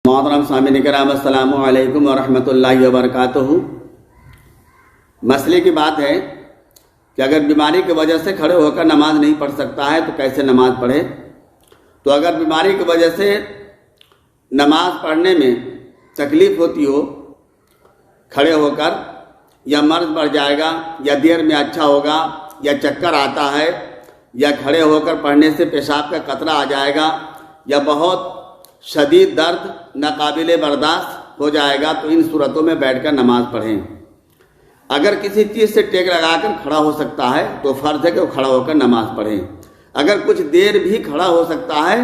मोहतरम सामीन कराम अस्सलाम वालेकुम वरहमतुल्लाहि वबरकातुहू। मसले की बात है कि अगर बीमारी की वजह से खड़े होकर नमाज नहीं पढ़ सकता है तो कैसे नमाज पढ़े। तो अगर बीमारी की वजह से नमाज पढ़ने में तकलीफ़ होती हो, खड़े होकर या मर्ज बढ़ जाएगा या देर में अच्छा होगा या चक्कर आता है या खड़े होकर पढ़ने से पेशाब का कतरा आ जाएगा या बहुत शदीद दर्द नाकाबिले बर्दाश्त हो जाएगा, तो इन सूरतों में बैठकर नमाज पढ़ें। अगर किसी चीज़ से टेक लगाकर खड़ा हो सकता है तो फ़र्ज़ है कि वो खड़ा होकर नमाज पढ़ें। अगर कुछ देर भी खड़ा हो सकता है,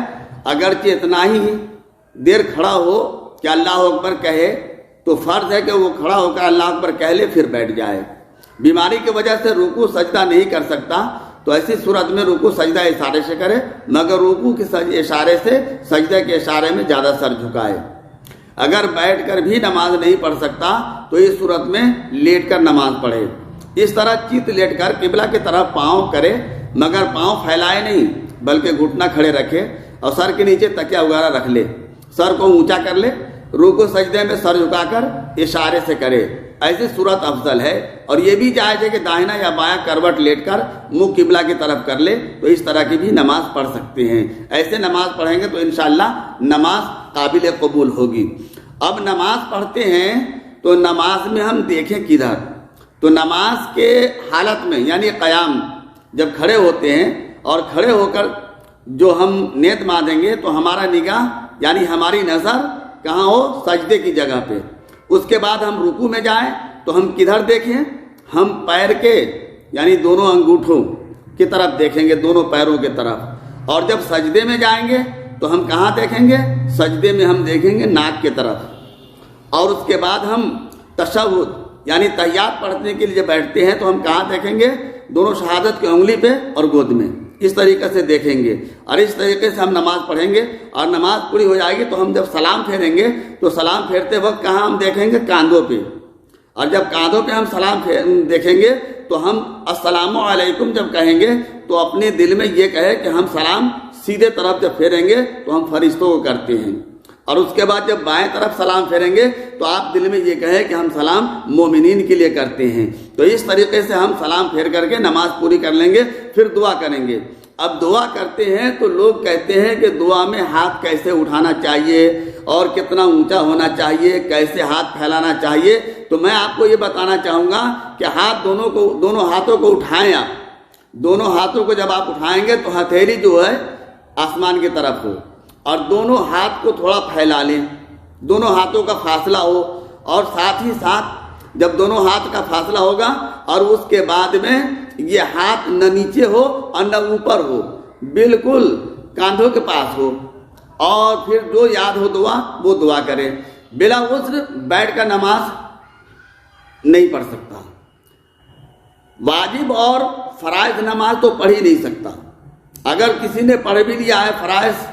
अगरचे इतना ही देर खड़ा हो कि अल्लाह अकबर कहे, तो फ़र्ज़ है कि वो खड़ा होकर अल्लाह अकबर कह ले फिर बैठ जाए। बीमारी की वजह से रुकू सजदा नहीं कर सकता तो ऐसी सूरत में रुकू सजदा इशारे से करे, मगर रुकू के इशारे से सजदे के इशारे में ज़्यादा सर झुकाए। अगर बैठकर भी नमाज नहीं पढ़ सकता तो इस सूरत में लेटकर नमाज पढ़े। इस तरह चित लेटकर किबला की तरफ पाँव करे, मगर पाँव फैलाए नहीं बल्कि घुटना खड़े रखे और सर के नीचे तकिया वगैरह रख ले, सर को ऊंचा कर ले, रुकू सजदे में सर झुकाकर इशारे से करे। ऐसी सूरत अफजल है। और ये भी जायज़ है कि दाहिना या बायां करवट लेटकर मुंह किबला की तरफ कर ले, तो इस तरह की भी नमाज पढ़ सकते हैं। ऐसे नमाज पढ़ेंगे तो इंशाअल्लाह नमाज काबिल कबूल होगी। अब नमाज पढ़ते हैं तो नमाज में हम देखें किधर, तो नमाज के हालत में यानी क़याम जब खड़े होते हैं और खड़े होकर जो हम नेत बांधेंगे तो हमारा निगाह यानी हमारी नज़र कहाँ हो, सजदे की जगह पे। उसके बाद हम रुकू में जाएं तो हम किधर देखें, हम पैर के यानी दोनों अंगूठों की तरफ देखेंगे, दोनों पैरों की तरफ। और जब सजदे में जाएंगे तो हम कहाँ देखेंगे, सजदे में हम देखेंगे नाक की तरफ। और उसके बाद हम तशहुद यानी तहियात पढ़ने के लिए जब बैठते हैं तो हम कहाँ देखेंगे, दोनों शहादत की उंगली पे और गोद में, इस तरीके से देखेंगे। और इस तरीके से हम नमाज पढ़ेंगे और नमाज पूरी हो जाएगी तो हम जब सलाम फेरेंगे तो सलाम फेरते वक्त कहाँ हम देखेंगे, कांधों पे। और जब कांधों पे हम सलाम देखेंगे तो हम अस्सलामु अलैकुम जब कहेंगे तो अपने दिल में ये कहे कि हम सलाम सीधे तरफ जब फेरेंगे तो हम फरिश्तों को करते हैं। और उसके बाद जब बाएं तरफ सलाम फेरेंगे तो आप दिल में ये कहे कि हम सलाम मोमिनीन के लिए करते हैं। तो इस तरीके से हम सलाम फेर करके नमाज पूरी कर लेंगे, फिर दुआ करेंगे। अब दुआ करते हैं तो लोग कहते हैं कि दुआ में हाथ कैसे उठाना चाहिए और कितना ऊंचा होना चाहिए, कैसे हाथ फैलाना चाहिए। तो मैं आपको ये बताना चाहूँगा कि दोनों हाथों को उठाएं आप। दोनों हाथों को जब आप उठाएंगे तो हथेली जो है आसमान की तरफ हो और दोनों हाथ को थोड़ा फैला लें, दोनों हाथों का फासला हो। और साथ ही साथ जब दोनों हाथ का फासला होगा और उसके बाद में ये हाथ न नीचे हो और न ऊपर हो, बिल्कुल कांधों के पास हो। और फिर जो याद हो दुआ वो दुआ करें। बिला उज़्र बैठकर नमाज नहीं पढ़ सकता। वाजिब और फराइज नमाज तो पढ़ ही नहीं सकता। अगर किसी ने पढ़ भी लिया है फराइज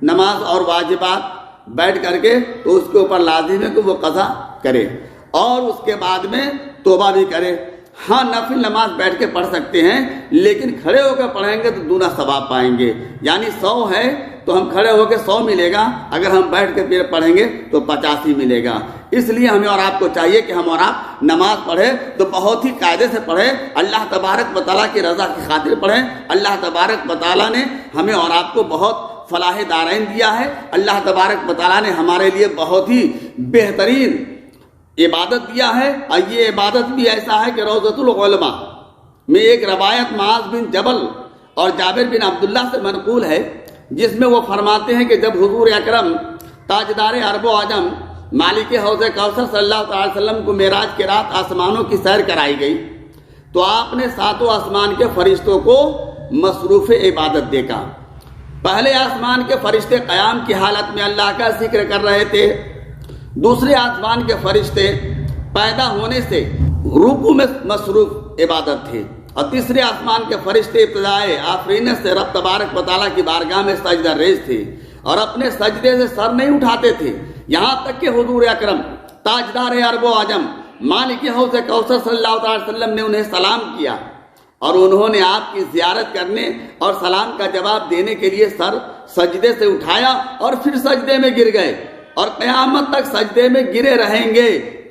नमाज और वाजिबात बैठ करके तो उसके ऊपर लाजिम है कि वो कज़ा करे और उसके बाद में तौबा भी करे। हाँ, नफिल नमाज बैठ के पढ़ सकते हैं, लेकिन खड़े होकर पढ़ेंगे तो दूना सवाब पाएंगे। यानी 100 है तो हम खड़े होकर 100 मिलेगा, अगर हम बैठ के फिर पढ़ेंगे तो 85 मिलेगा। इसलिए हमें और आपको चाहिए कि हम और आप नमाज पढ़ें तो बहुत ही कायदे से पढ़ें, अल्लाह तबारक व तआला की रज़ा की खातिर पढ़ें। अल्लाह तबारक व तआला ने हमें और आपको बहुत फलाह दारैन दिया है। अल्लाह तबारक व तआला ने हमारे लिए बहुत ही बेहतरीन इबादत दिया है। और ये इबादत भी ऐसा है कि रौज़तुल उलमा में एक रवायत मुआज़ बिन जबल और जाबिर बिन अब्दुल्ला से मनक़ूल है, जिसमें वो फरमाते हैं कि जब हुज़ूर अकरम ताजदार अरब व अजम मालिक हौज़ कौसर सल्लल्लाहु अलैहि वसल्लम को मेराज के रात आसमानों की सैर कराई गई तो आपने सातों आसमान के फरिश्तों को मसरूफ़ इबादत देखा। पहले आसमान के फरिश्ते क़याम की हालत में अल्लाह का जिक्र कर रहे थे, दूसरे आसमान के फरिश्ते पैदा होने से रुकू में मसरूफ़ इबादत थे और तीसरे आसमान के फरिश्ते इब्तिदाए आफरीन से रब तबारक व तआला की बारगाह में सजदा रेज़ थे और अपने सजदे से सर नहीं उठाते थे। यहाँ तक कि हुजूर अकरम ताजदार अरब व अजम मालिक हौज़ कौसर सल्लल्लाहु अलैहि वसल्लम ने उन्हें सलाम किया और उन्होंने आपकी ज़ियारत करने और सलाम का जवाब देने के लिए सर सजदे से उठाया और फिर सजदे में गिर गए اور قیامت تک سجدے میں گرے رہیں گے،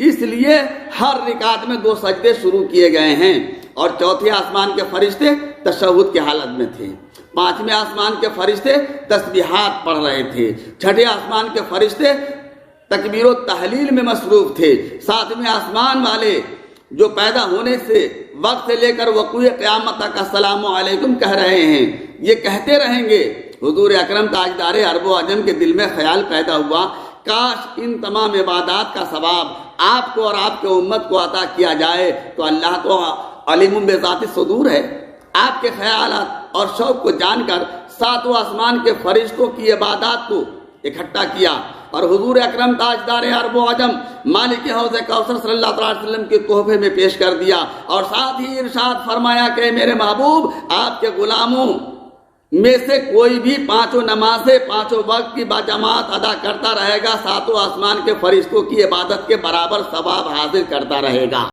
اس لیے ہر رکعت میں 2 سجدے شروع کیے گئے ہیں۔ اور چوتھے آسمان کے فرشتے تشہد کی حالت میں تھے، 5ویں آسمان کے فرشتے تسبیحات پڑھ رہے تھے، 6ٹھے آسمان کے فرشتے تکبیر و تحلیل میں مصروف تھے، 7ویں آسمان والے جو پیدا ہونے سے وقت سے لے کر وقوع قیامت تک السلام علیکم کہہ رہے ہیں، یہ کہتے رہیں گے۔ حضور اکرم تاجدار عرب و عجم کے دل میں خیال پیدا ہوا، کاش ان تمام عبادات کا ثواب آپ کو اور آپ کے امت کو عطا کیا جائے، تو اللہ تو علیم بذات الصدور ہے، آپ کے خیالات اور شوق کو جان کر 7 آسمان کے فرشتوں کی عبادات کو اکٹھا کیا اور حضور اکرم تاجدار عرب و عجم مالک حوض کوثر صلی اللہ علیہ وسلم کے تحفے میں پیش کر دیا، اور ساتھ ہی ارشاد فرمایا کہ میرے محبوب، آپ کے غلاموں میں سے کوئی بھی 5 نمازیں 5 وقت کی باجماعت ادا کرتا رہے گا، 7 آسمان کے فرشتوں کی عبادت کے برابر ثواب حاصل کرتا رہے گا۔